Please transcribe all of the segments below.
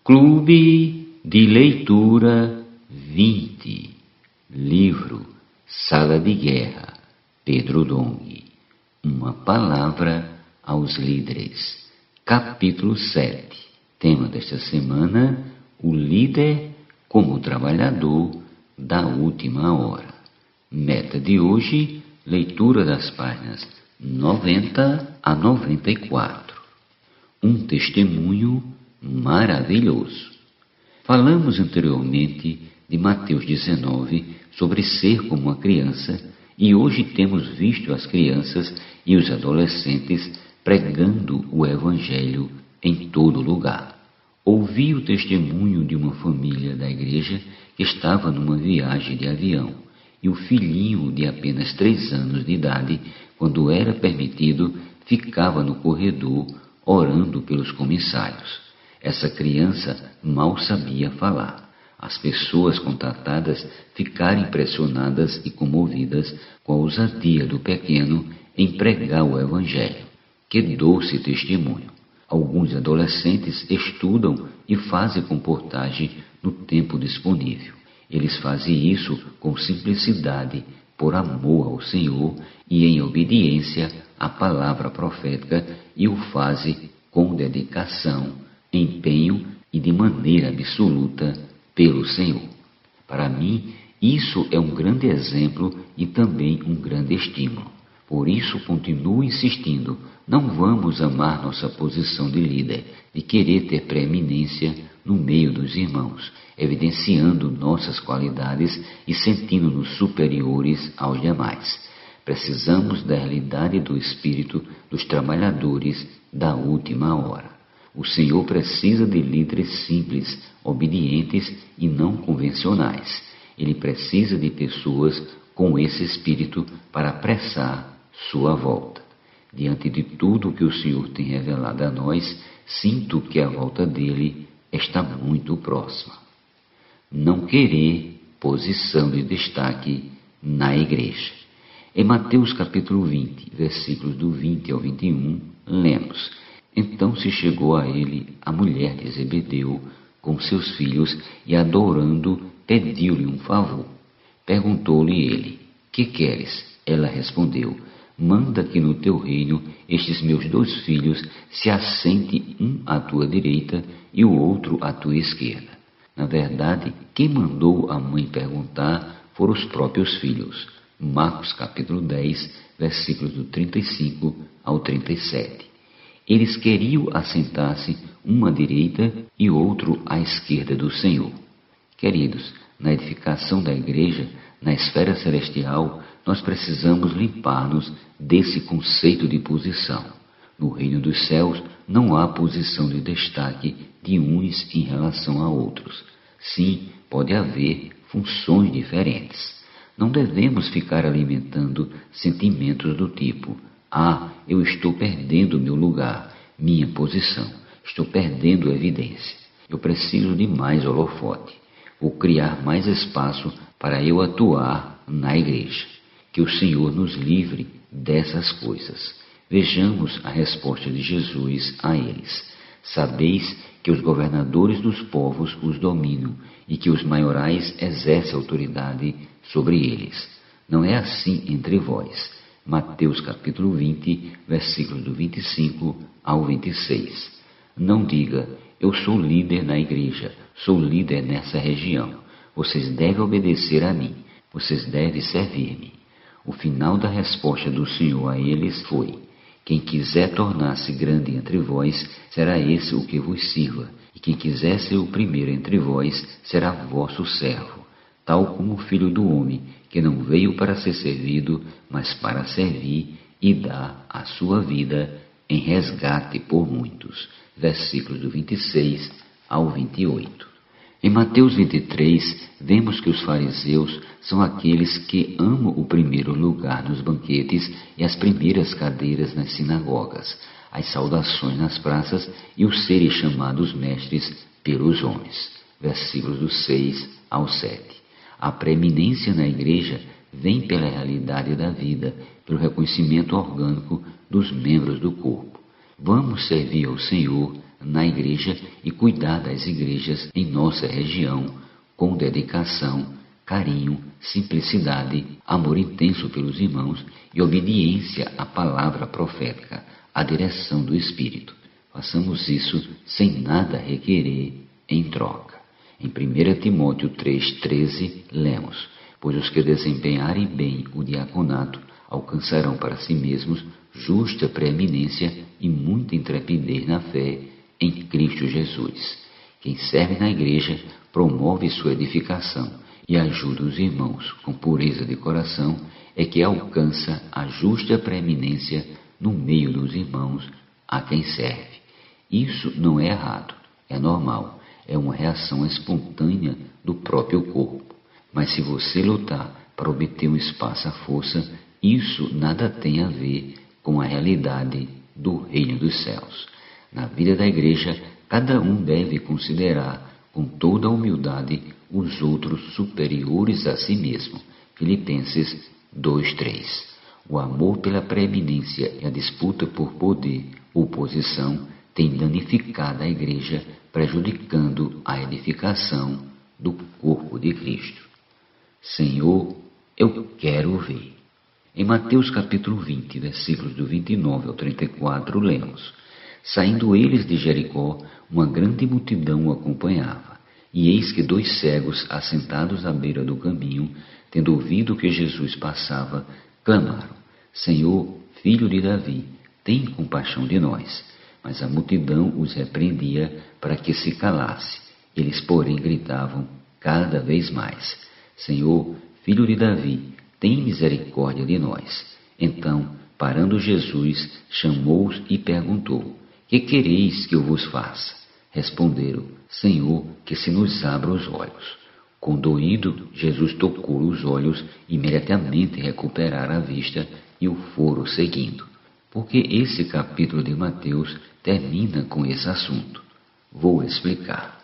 Clube de Leitura 20, livro Sala de Guerra, Pedro Dong. Uma palavra aos líderes. Capítulo 7. Tema desta semana: o líder como trabalhador da última hora. Meta de hoje: leitura das páginas 90 a 94. Um testemunho maravilhoso. Falamos anteriormente de Mateus 19 sobre ser como uma criança, e hoje temos visto as crianças e os adolescentes pregando o Evangelho em todo lugar. Ouvi o testemunho de uma família da igreja que estava numa viagem de avião, e o filhinho de apenas 3 anos de idade, quando era permitido, ficava no corredor orando pelos comissários. Essa criança mal sabia falar. As pessoas contatadas ficaram impressionadas e comovidas com a ousadia do pequeno em pregar o Evangelho. Que doce testemunho! Alguns adolescentes estudam e fazem comportagem no tempo disponível. Eles fazem isso com simplicidade, por amor ao Senhor e em obediência à palavra profética, e o fazem com dedicação, empenho e de maneira absoluta pelo Senhor. Para mim, isso é um grande exemplo e também um grande estímulo. Por isso, continuo insistindo, não vamos amar nossa posição de líder, de querer ter preeminência no meio dos irmãos, evidenciando nossas qualidades e sentindo-nos superiores aos demais. Precisamos da realidade do espírito dos trabalhadores da última hora. O Senhor precisa de líderes simples, obedientes e não convencionais. Ele precisa de pessoas com esse espírito para apressar sua volta. Diante de tudo que o Senhor tem revelado a nós, sinto que a volta dele está muito próxima. Não querer posição de destaque na igreja. Em Mateus capítulo 20, versículos do 20 ao 21, lemos: Então se chegou a ele a mulher de Zebedeu com seus filhos e, adorando, pediu-lhe um favor. Perguntou-lhe ele: Que queres? Ela respondeu: Manda que no teu reino estes meus 2 filhos se assentem, um à tua direita e o outro à tua esquerda. Na verdade, quem mandou a mãe perguntar foram os próprios filhos. Marcos capítulo 10, versículos do 35 ao 37. Eles queriam assentar-se um à direita e outro à esquerda do Senhor. Queridos, na edificação da igreja, na esfera celestial, nós precisamos limpar-nos desse conceito de posição. No reino dos céus não há posição de destaque de uns em relação a outros. Sim, pode haver funções diferentes. Não devemos ficar alimentando sentimentos do tipo: eu estou perdendo meu lugar, minha posição, estou perdendo evidência. Eu preciso de mais holofote. Vou criar mais espaço para eu atuar na igreja. Que o Senhor nos livre dessas coisas. Vejamos a resposta de Jesus a eles. Sabeis que os governadores dos povos os dominam e que os maiorais exercem autoridade sobre eles. Não é assim entre vós. Mateus capítulo 20, versículos do 25 ao 26. Não diga: eu sou líder na igreja, sou líder nessa região. Vocês devem obedecer a mim, vocês devem servir-me. O final da resposta do Senhor a eles foi: quem quiser tornar-se grande entre vós, será esse o que vos sirva, e quem quiser ser o primeiro entre vós, será vosso servo, tal como o Filho do Homem, que não veio para ser servido, mas para servir e dar a sua vida em resgate por muitos. Versículos do 26 ao 28. Em Mateus 23, vemos que os fariseus são aqueles que amam o primeiro lugar nos banquetes e as primeiras cadeiras nas sinagogas, as saudações nas praças e os serem chamados mestres pelos homens. Versículos do 6 ao 7. A preeminência na igreja vem pela realidade da vida, pelo reconhecimento orgânico dos membros do corpo. Vamos servir ao Senhor na igreja e cuidar das igrejas em nossa região com dedicação, carinho, simplicidade, amor intenso pelos irmãos e obediência à palavra profética, à direção do Espírito. Façamos isso sem nada requerer em troca. Em 1 Timóteo 3,13, lemos: pois os que desempenharem bem o diaconato alcançarão para si mesmos justa preeminência e muita intrepidez na fé em Cristo Jesus. Quem serve na igreja promove sua edificação e ajuda os irmãos com pureza de coração, é que alcança a justa preeminência no meio dos irmãos a quem serve. Isso não é errado, é normal, é uma reação espontânea do próprio corpo. Mas se você lutar para obter um espaço à força, isso nada tem a ver com a realidade do reino dos céus. Na vida da igreja, cada um deve considerar com toda a humildade os outros superiores a si mesmo. Filipenses 2:3. O amor pela preeminência e a disputa por poder ou posição tem danificado a igreja, prejudicando a edificação do corpo de Cristo. Senhor, eu quero ver. Em Mateus capítulo 20, versículos do 29 ao 34, lemos: saindo eles de Jericó, uma grande multidão o acompanhava. E eis que 2 cegos, assentados à beira do caminho, tendo ouvido que Jesus passava, clamaram: Senhor, filho de Davi, tem compaixão de nós. Mas a multidão os repreendia para que se calasse. Eles, porém, gritavam cada vez mais: Senhor, filho de Davi, tem misericórdia de nós. Então, parando Jesus, chamou-os e perguntou: que quereis que eu vos faça? Responderam: Senhor, que se nos abra os olhos. Condoído, Jesus tocou os olhos, imediatamente recuperaram a vista e o foram seguindo. Porque esse capítulo de Mateus termina com esse assunto. Vou explicar.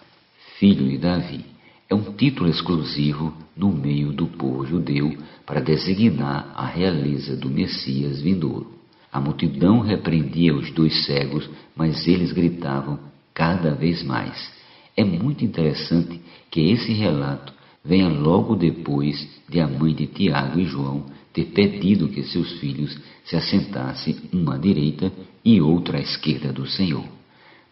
Filho de Davi é um título exclusivo no meio do povo judeu para designar a realeza do Messias vindouro. A multidão repreendia os 2 cegos, mas eles gritavam cada vez mais. É muito interessante que esse relato venha logo depois de a mãe de Tiago e João ter pedido que seus filhos se assentassem uma à direita e outra à esquerda do Senhor.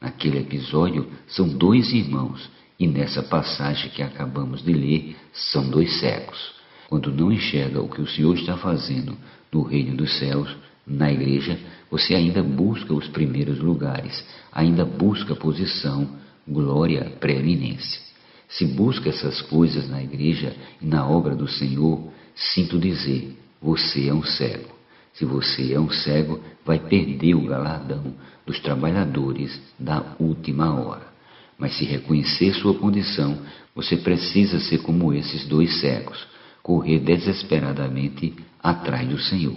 Naquele episódio são 2 irmãos, e nessa passagem que acabamos de ler são 2 cegos. Quando não enxerga o que o Senhor está fazendo no reino dos céus, na igreja, você ainda busca os primeiros lugares, ainda busca posição, glória, preeminência. Se busca essas coisas na igreja e na obra do Senhor, sinto dizer, você é um cego. Se você é um cego, vai perder o galardão dos trabalhadores da última hora. Mas se reconhecer sua condição, você precisa ser como esses 2 cegos, correr desesperadamente atrás do Senhor.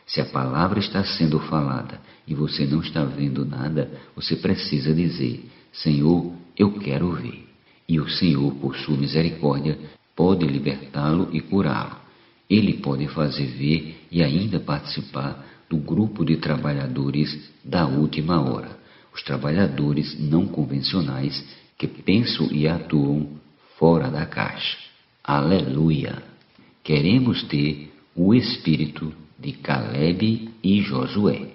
Se a palavra está sendo falada e você não está vendo nada, você precisa dizer: Senhor, eu quero ver. E o Senhor, por sua misericórdia, pode libertá-lo e curá-lo. Ele pode fazer ver e ainda participar do grupo de trabalhadores da última hora, os trabalhadores não convencionais que pensam e atuam fora da caixa. Aleluia! Queremos ter o espírito de Caleb e Josué.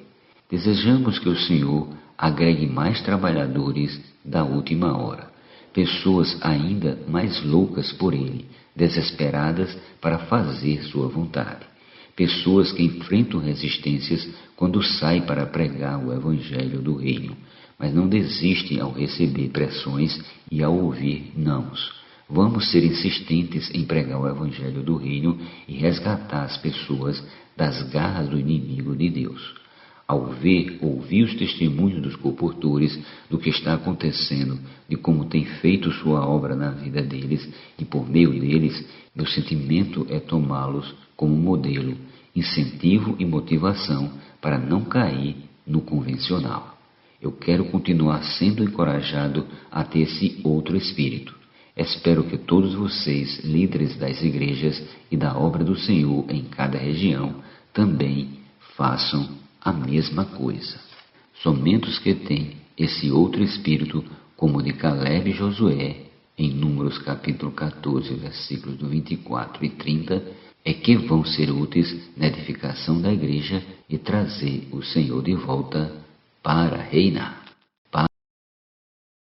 Desejamos que o Senhor agregue mais trabalhadores da última hora, pessoas ainda mais loucas por Ele, desesperadas para fazer sua vontade, pessoas que enfrentam resistências quando saem para pregar o Evangelho do Reino, mas não desistem ao receber pressões e ao ouvir nãos. Vamos ser insistentes em pregar o Evangelho do Reino e resgatar as pessoas das garras do inimigo de Deus. Ao ouvir os testemunhos dos comportores do que está acontecendo, de como tem feito sua obra na vida deles e por meio deles, meu sentimento é tomá-los como modelo, incentivo e motivação para não cair no convencional. Eu quero continuar sendo encorajado a ter esse outro espírito. Espero que todos vocês, líderes das igrejas e da obra do Senhor em cada região, também façam a mesma coisa. Somente os que têm esse outro espírito, como o de Caleb e Josué, em Números capítulo 14, versículos do 24 e 30, é que vão ser úteis na edificação da igreja e trazer o Senhor de volta para reinar.